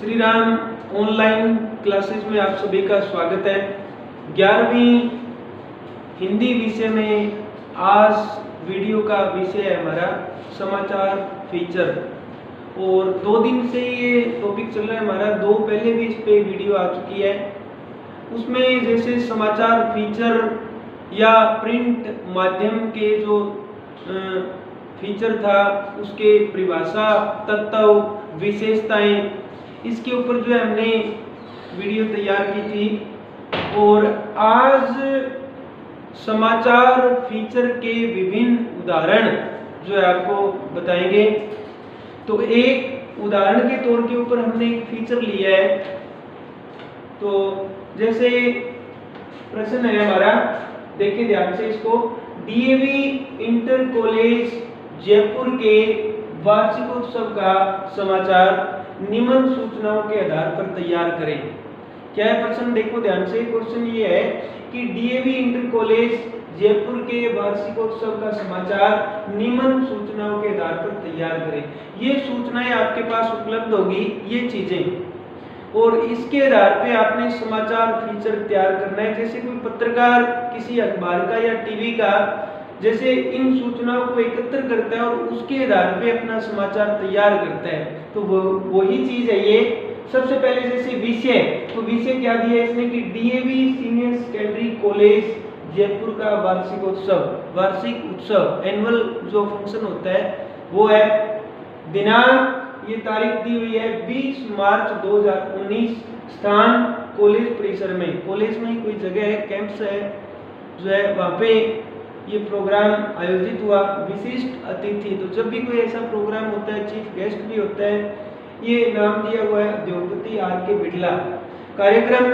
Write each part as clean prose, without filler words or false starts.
Shri Ram online classes में आप सभी का स्वागत है। 11वीं हिंदी विषय में आज वीडियो का विषय है हमारा समाचार फीचर, और 2 दिन से ये टॉपिक चल रहा है हमारा। 2 पहले भी इस पे वीडियो आ चुकी है। उसमें जैसे समाचार फीचर या प्रिंट माध्यम के जो फीचर था उसके परिभाषा, तत्व, विशेषताएं, इसके ऊपर जो है हमने वीडियो तैयार की थी। और आज समाचार फीचर के विभिन्न उदाहरण जो है आपको बताएंगे। तो एक उदाहरण के तौर के ऊपर हमने एक फीचर लिया है। तो जैसे प्रश्न है हमारा, देखिए ध्यान से इसको। डीएवी इंटर कॉलेज जयपुर के वार्षिकोत्सव का समाचार निम्न सूचनाओं के आधार पर तैयार करें। क्या है प्रश्न, देखो ध्यान से। क्वेश्चन ये है कि डीएवी इंटर कॉलेज जयपुर के वार्षिकोत्सव का समाचार निम्न सूचनाओं के आधार पर तैयार करें। ये सूचनाएं आपके पास उपलब्ध होगी, ये चीजें, और इसके आधार पे आपने समाचार फीचर तैयार करना है। जैसे कोई पत्रकार किसी अखबार का या टीवी का जैसे इन सूचनाओं को एकत्र करता है और उसके आधार पे अपना समाचार तैयार करता है, तो वही चीज है ये। सबसे पहले जैसे विषय, तो विषय क्या दिया है इसने कि DAV senior secondary college Jaipur का वार्षिक उत्सव, एनुअल जो फंक्शन होता है वो है। दिनांक, ये तारीख दी हुई है 20 मार्च 2019। स्थान कॉलेज परिसर में, कॉलेज में ही कोई जगह है, कैंपस है जो है, वहाँ पे ये प्रोग्राम आयोजित हुआ। विशिष्ट अतिथि, तो जब भी कोई ऐसा प्रोग्राम होता है चीफ गेस्ट भी होता है। ये नाम दिया हुआ है उद्योगपति आर.के. बिड़ला। कार्यक्रम,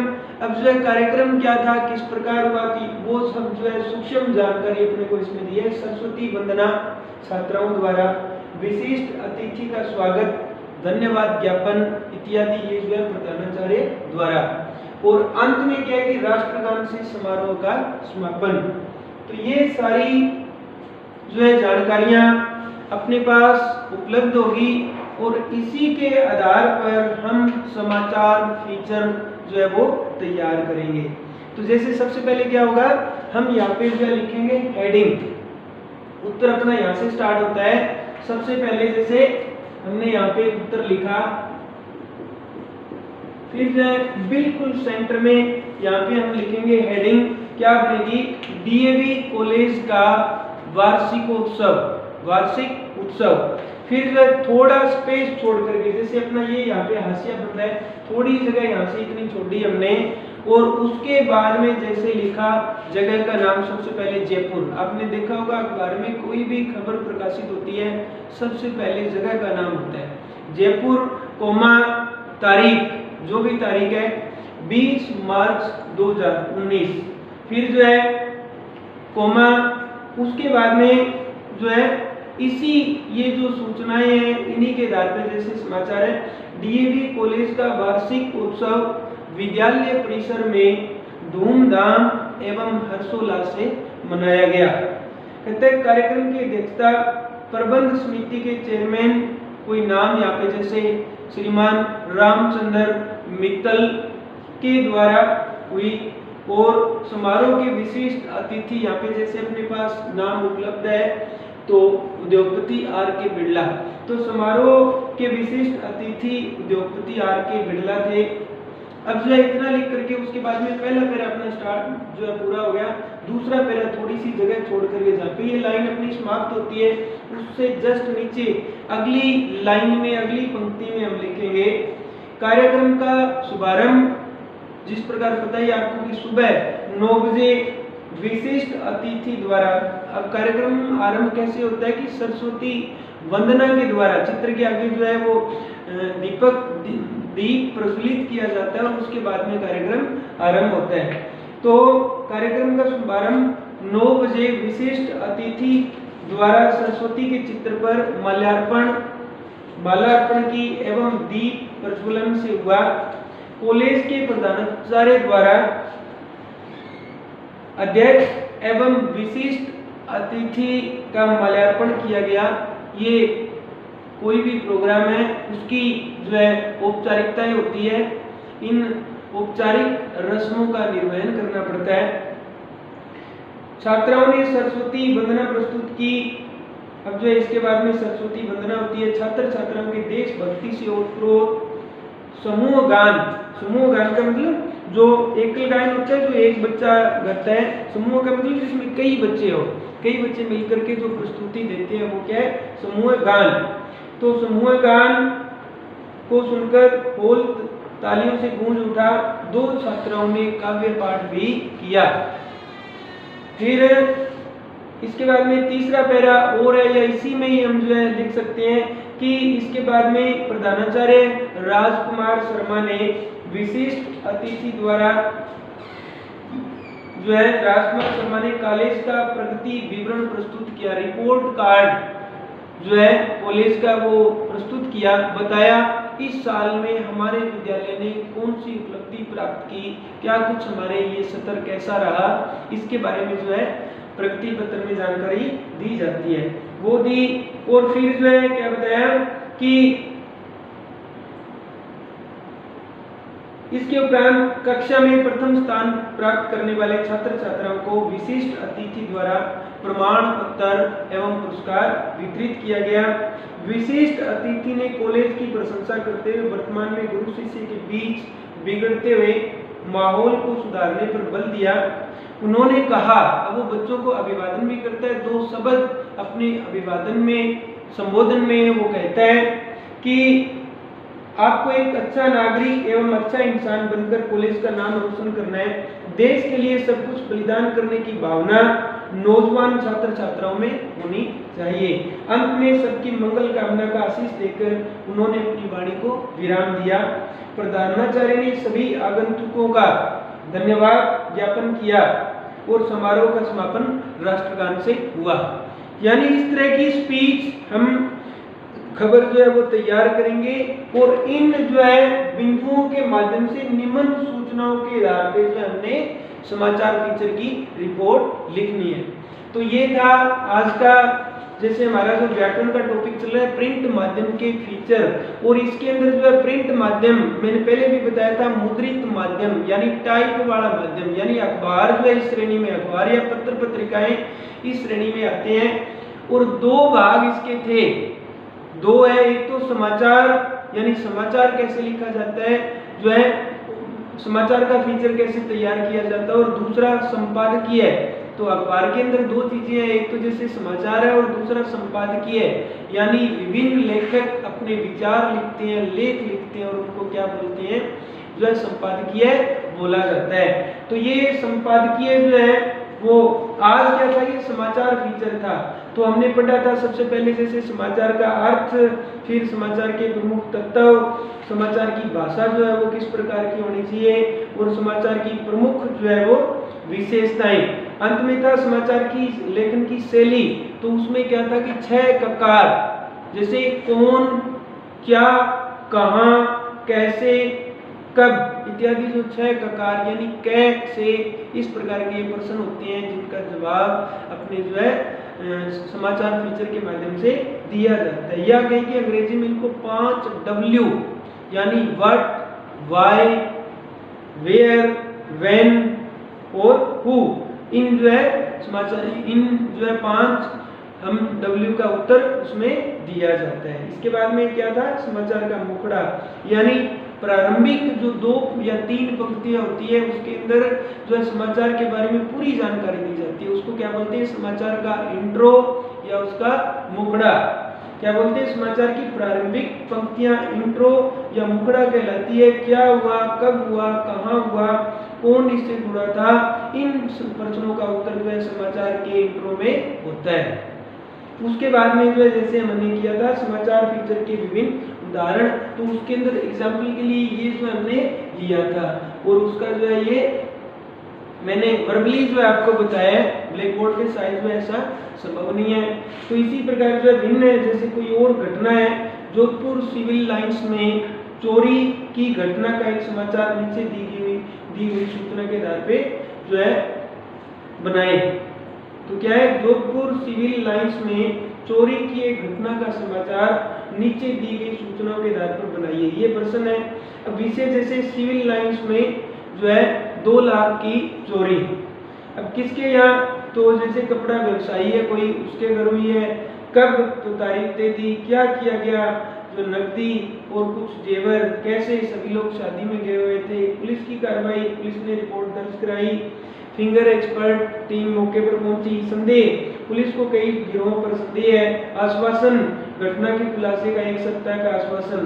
अब जो है कार्यक्रम क्या था, किस प्रकार हुआ कि वो सब जो है सूक्ष्म जानकारी अपने को इसमें दी है। सरस्वती वंदना छात्राओं द्वारा, विशिष्ट अतिथि का स्वागत, धन्यवाद ज्ञापन इत्यादि, ये जो है प्रधानाचार्य द्वारा। और अंत में क्या है कि राष्ट्रगान से समारोह का समापन। तो ये सारी जो है जानकारियां अपने पास उपलब्ध होगी, और इसी के आधार पर हम समाचार फीचर जो है वो तैयार करेंगे। तो जैसे सबसे पहले क्या होगा, हम यहाँ पे जो है लिखेंगे हेडिंग। उत्तर अपना यहाँ से स्टार्ट होता है। सबसे पहले जैसे हमने यहाँ पे उत्तर लिखा, फिर जो है बिल्कुल सेंटर में यहाँ पे हम लिखेंगे हेडिंग, क्या बनेगी, डीएवी कॉलेज का वार्षिक उत्सव। फिर जो है थोड़ा स्पेस छोड़ करके, जैसे अपना ये यहाँ पे हाशिया बन रहा है, थोड़ी जगह यहाँ से इतनी छोड़ी हमने, और उसके बाद में जैसे लिखा जगह का नाम, सबसे पहले जयपुर। आपने देखा होगा अखबार में कोई भी खबर प्रकाशित होती है, सबसे पहले जगह का नाम होता है जयपुर, कोमा तारीख, जो भी तारीख है 20 मार्च 2019। फिर जो है कोमा, उसके बाद में जो है इसी ये जो सूचनाएं हैं इन्हीं के आधार पर जैसे समाचार है, डीएवी कॉलेज का वार्षिक उत्सव विद्यालय परिसर में धूमधाम एवं हर्षोल्लास से मनाया गया। कहते हैं कार्यक्रम की अध्यक्षता प्रबंध समिति के चेयरमैन, कोई नाम यहाँ पे जैसे श्रीमान रामचंद्र मित्तल के द्वारा हुई, और समारोह के विशिष्ट अतिथि यहाँ पे जैसे अपने पास नाम उपलब्ध है, तो उद्योगपति आर.के. बिड़ला। तो समारोह के विशिष्ट अतिथि उद्योगपति आर.के. बिड़ला थे। अब जो है इतना लिख करके उसके बाद में पहला पैरा अपना स्टार्ट जो है पूरा हो गया। दूसरा पैरा थोड़ी सी जगह छोड़ करके जहाँ पे ये लाइन अपनी समाप्त होती है उससे जस्ट नीचे अगली लाइन में, अगली पंक्ति में हम लिखेंगे कार्यक्रम का शुभारंभ, जिस प्रकार पता है आपको कि सुबह 9 बजे विशिष्ट अतिथि द्वारा। अब कार्यक्रम आरंभ कैसे होता है कि सरस्वती वंदना के द्वारा, चित्र के आगे जो है वो दीप प्रज्वलित किया जाता है और उसके बाद में कार्यक्रम आरंभ होता है। तो कार्यक्रम का शुभारंभ 9 बजे विशिष्ट अतिथि द्वारा सरस्वती के चित्र पर माल्यार्पण की एवं दीप प्रज्वलन से हुआ। कॉलेज के प्रधानाचार्य द्वारा अध्यक्ष एवं विशिष्ट अतिथि का माल्यार्पण किया गया। ये कोई भी प्रोग्राम है उसकी जो है औपचारिकताएं होती है, इन औपचारिक रस्मों का निर्वहन करना पड़ता है। छात्राओं ने सरस्वती वंदना प्रस्तुत की। अब जो है इसके बाद में सरस्वती वंदना होती है। छात्र छात्राओं के देशभक्ति से ओतप्रोत समूह गान का मतलब जो एकल गायन होता है, जो एक बच्चा गाता है। समूह का मतलब जिसमें कई बच्चे मिलकर के जो प्रस्तुति देते हैं वो क्या है, समूह गान। तो समूह गान को सुनकर होल तालियों से गूंज उठा। 2 छात्राओं ने काव्य पाठ भी किया। फिर इसके बाद में तीसरा पैरा और है, या इसी में ही हम जो है लिख सकते हैं कि इसके बाद में प्रधानाचार्य राजकुमार शर्मा ने विशिष्ट अतिथि द्वारा जो है राजकुमार शर्मा ने कॉलेज का प्रगति विवरण प्रस्तुत किया। रिपोर्ट कार्ड जो है कॉलेज का वो प्रस्तुत किया, बताया इस साल में हमारे विद्यालय ने कौन सी उपलब्धि प्राप्त की, क्या कुछ हमारे ये सत्र कैसा रहा, इसके बारे में जो है प्रगति पत्र में जानकारी दी जाती है, वो दी। और फिर जो है क्या बताया कि इसके उपरांत कक्षा में प्रथम स्थान प्राप्त करने वाले छात्र छात्राओं को विशिष्ट अतिथि द्वारा प्रमाण पत्र एवं पुरस्कार वितरित किया गया। विशिष्ट अतिथि ने कॉलेज की प्रशंसा करते हुए वर्तमान में गुरु शिष्य के बीच बिगड़ते हुए माहौल को सुधारने पर बल दिया। उन्होंने कहा, अब वो बच्चों को अभिवादन भी करता है, 2 शब्द अपने अभिवादन में संबोधन में वो कहता है कि आपको एक अच्छा नागरिक एवं अच्छा इंसान बनकर कॉलेज का नाम रोशन करना है। देश के लिए सब कुछ बलिदान करने की भावना नौजवान छात्र छात्राओं में होनी चाहिए। अंत में सबकी मंगल कामना का आशीष देकर उन्होंने अपनी वाणी को विराम दिया। प्रधानाचार्य ने सभी आगंतुकों का धन्यवाद ज्ञापन किया और समारोह का समापन राष्ट्रगान से हुआ। यानी इस तरह की स्पीच हम खबर जो है वो तैयार करेंगे और इन जो है बिंदुओं के माध्यम से निम्न सूचनाओं के आधार पे जो हमने समाचार फीचर की रिपोर्ट लिखनी है। तो ये था आज का, जैसे हमारा जो व्याकरण का टॉपिक चल रहा है प्रिंट माध्यम के फीचर, और इसके अंदर जो है प्रिंट माध्यम मैंने पहले भी बताया था, मुद्रित माध्यम यानी टाइप वाला माध्यम, यानी अखबार जो है इस श्रेणी में, अखबार या पत्र पत्रिकाएं इस श्रेणी में आते हैं। और 2 भाग इसके थे, 2 है, एक तो समाचार यानी समाचार कैसे लिखा जाता है, जो है समाचार का फीचर कैसे तैयार किया जाता है, और दूसरा संपादकीय है। तो अखबार के अंदर 2 चीजें हैं, एक तो जैसे समाचार है और दूसरा संपादकीय है, यानी विभिन्न लेखक अपने विचार लिखते हैं, लेख लिखते हैं और उनको क्या बोलते हैं, जो है संपादकीय बोला जाता है। तो ये संपादकीय जो है वो आज क्या था, ये समाचार फीचर था। तो हमने पढ़ा था सबसे पहले जैसे समाचार का अर्थ, फिर समाचार के प्रमुख तत्व, समाचार की भाषा जो है वो किस प्रकार की होनी चाहिए, और समाचार की प्रमुख जो है वो विशेषताएं। अंत में था समाचार की लेखन की शैली। तो उसमें क्या था कि 6 ककार, जैसे कौन, क्या, कहां, कैसे, कब इत्यादि, जो 6 ककार यानी कै से इस प्रकार के प्रश्न होते हैं जिनका जवाब अपने जो है समाचार फीचर के माध्यम से दिया जाता है। या कहीं की अंग्रेजी में इनको 5 W यानी व्हाट, व्हाई, वेयर, व्हेन और हु, इन जो है समाचार, इन जो है 5 हम W का उत्तर उसमें दिया जाता है। इसके बाद में क्या था, समाचार का मुखड़ा यानी प्रारंभिक जो 2 या 3 पंक्तियां होती है उसके अंदर जो है समाचार के बारे में पूरी जानकारी दी जाती है, उसको क्या बोलते हैं, समाचार का इंट्रो या उसका मुखड़ा। क्या बोलते हैं, समाचार की प्रारंभिक पंक्तियां इंट्रो या मुखड़ा कहलाती है। क्या हुआ, कब हुआ, कहाँ हुआ, कौन इससे जुड़ा था, इन प्रश्नों का उत्तर जो है समाचार के इंट्रो में होता है। उसके बाद में जो है जैसे हमने किया था समाचार फीचर के विभिन्न उदाहरण, तो उसके अंदर एग्जाम्पल के लिए ये जो हमने लिया था, और उसका जो है ये मैंने वर्बली जो है आपको बताया, ब्लैक बोर्ड के साइज में ऐसा संभव नहीं है। तो इसी प्रकार जो है भिन्न है, जैसे कोई और घटना है, जोधपुर सिविल लाइंस में चोरी की घटना का एक समाचार नीचे दी हुई सूचना के आधार पे जो है बनाए। तो क्या है, जोधपुर सिविल लाइंस में चोरी की एक घटना का समाचार नीचे दी गई सूचनाओं के आधार पर बनाइए। ये प्रश्न है। अब विषय जैसे सिविल लाइंस में जो है 2 लाख की चोरी। अब किसके यहाँ, तो जैसे कपड़ा व्यवसायी है कोई, उसके घर हुई है। कब, तो तारीख दे दी। क्या किया गया, जो नकदी और कुछ जेवर, कैसे, सभी लोग शादी में गए हुए थे। पुलिस की कार्रवाई, पुलिस ने रिपोर्ट दर्ज कराई। फिंगर एक्सपर्ट टीम मौके पर पहुंची। संदेह, पुलिस को कई गिरोहों पर संदेह है। आश्वासन, घटना के खुलासे का 1 सप्ताह का आश्वासन।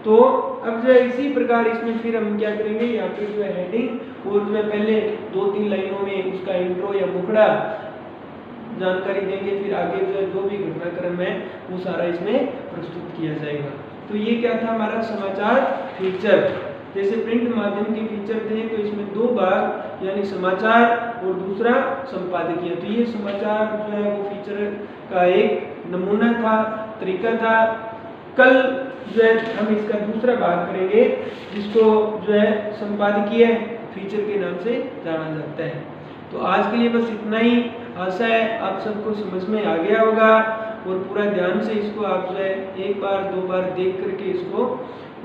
तो अब जो है इसी प्रकार इसमें फिर हम क्या करेंगे, यहाँ पे जो है हेडिंग और जो है पहले 2-3 लाइनों में उसका इंट्रो या मुखड़ा जानकारी देंगे, फिर आगे जो भी घटनाक्रम है वो सारा इसमें प्रस्तुत किया जाएगा। तो ये क्या था हमारा समाचार फीचर। जैसे प्रिंट माध्यम के फीचर थे तो इसमें 2 भाग, यानी समाचार और दूसरा संपादकीय। तो ये समाचार जो है वो फीचर का एक नमूना था, तरीका था। कल जो है हम इसका दूसरा भाग करेंगे, जिसको जो है संपादकीय फीचर के नाम से जाना जाता है। तो आज के लिए बस इतना ही। आशा है आप सबको समझ में आ गया होगा और पूरा ध्यान से इसको आप जो है 1 बार 2 बार देख करके इसको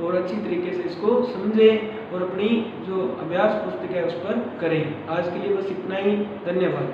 और अच्छी तरीके से इसको समझें और अपनी जो अभ्यास पुस्तक है उस पर करें। आज के लिए बस इतना ही। धन्यवाद।